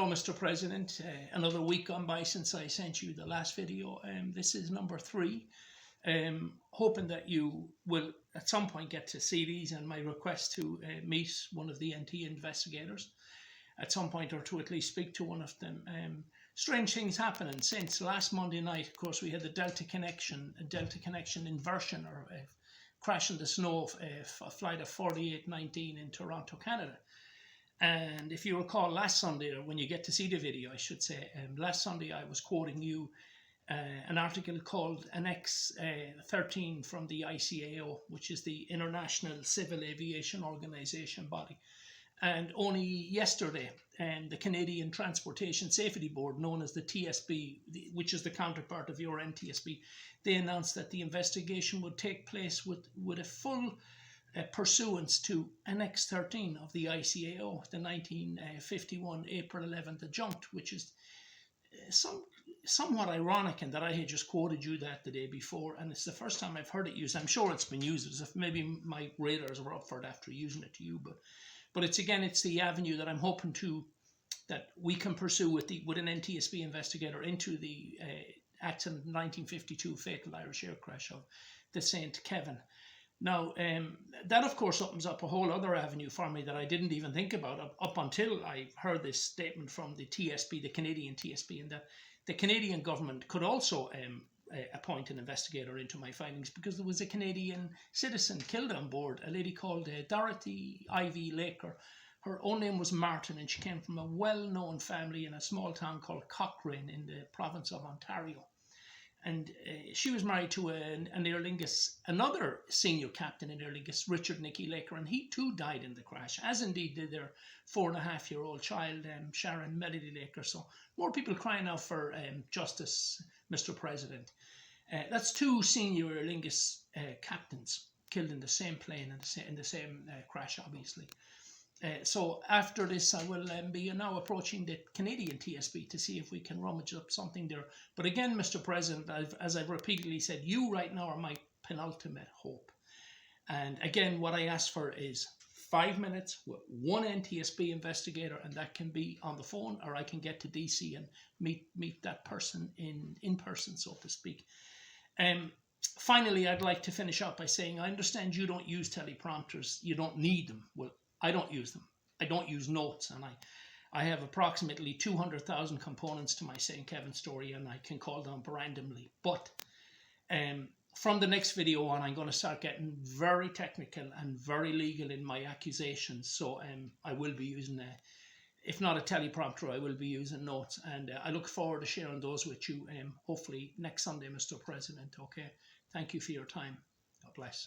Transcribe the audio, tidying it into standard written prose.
Mr. President. Another week gone by since I sent you the last video. This is number 3. Hoping that you will at some point get to see these, and my request to meet one of the NT investigators at some point, or to at least speak to one of them. Strange things happening since last Monday night. Of course, we had the Delta Connection inversion, or crash in the snow of a flight of 4819 in Toronto, Canada. And if you recall last Sunday, or when you get to see the video, I should say, last Sunday I was quoting you an article called Annex 13 from the ICAO, which is the International Civil Aviation Organization body. And only yesterday, the Canadian Transportation Safety Board, known as the TSB, which is the counterpart of your NTSB, they announced that the investigation would take place with a full pursuance to Annex 13 of the ICAO, the 1951 April 11th adjunct, which is somewhat ironic in that I had just quoted you that the day before, and it's the first time I've heard it used. I'm sure it's been used, as if maybe my radars were up for it after using it to you, but it's the avenue that I'm hoping that we can pursue with an NTSB investigator into the accident 1952 fatal Irish air crash of the St. Kevin. Now, that of course opens up a whole other avenue for me that I didn't even think about up until I heard this statement from the TSB, the Canadian TSB, and that the Canadian government could also appoint an investigator into my findings, because there was a Canadian citizen killed on board, a lady called Dorothy Ivy Laker. Her own name was Martin, and she came from a well-known family in a small town called Cochrane in the province of Ontario. And she was married to an Aer Lingus, another senior captain in Aer Lingus, Richard Nicky Laker, and he too died in the crash, as indeed did their 4.5-year-old child, Sharon Melody Laker. So more people crying out for justice, Mr. President. That's 2 senior Aer Lingus captains killed in the same plane and in the same crash, obviously. So after this, I will be now approaching the Canadian TSB to see if we can rummage up something there. But again, Mr. President, as I've repeatedly said, you right now are my penultimate hope. And again, what I ask for is 5 minutes with one NTSB investigator, and that can be on the phone, or I can get to DC and meet that person in person, so to speak. Finally, I'd like to finish up by saying, I understand you don't use teleprompters. You don't need them. Well, I don't use them. I don't use notes, and I have approximately 200,000 components to my St. Kevin story, and I can call them randomly. But from the next video on, I'm going to start getting very technical and very legal in my accusations. So I will be using, if not a teleprompter, I will be using notes, and I look forward to sharing those with you, hopefully next Sunday, Mr. President. Okay, thank you for your time. God bless.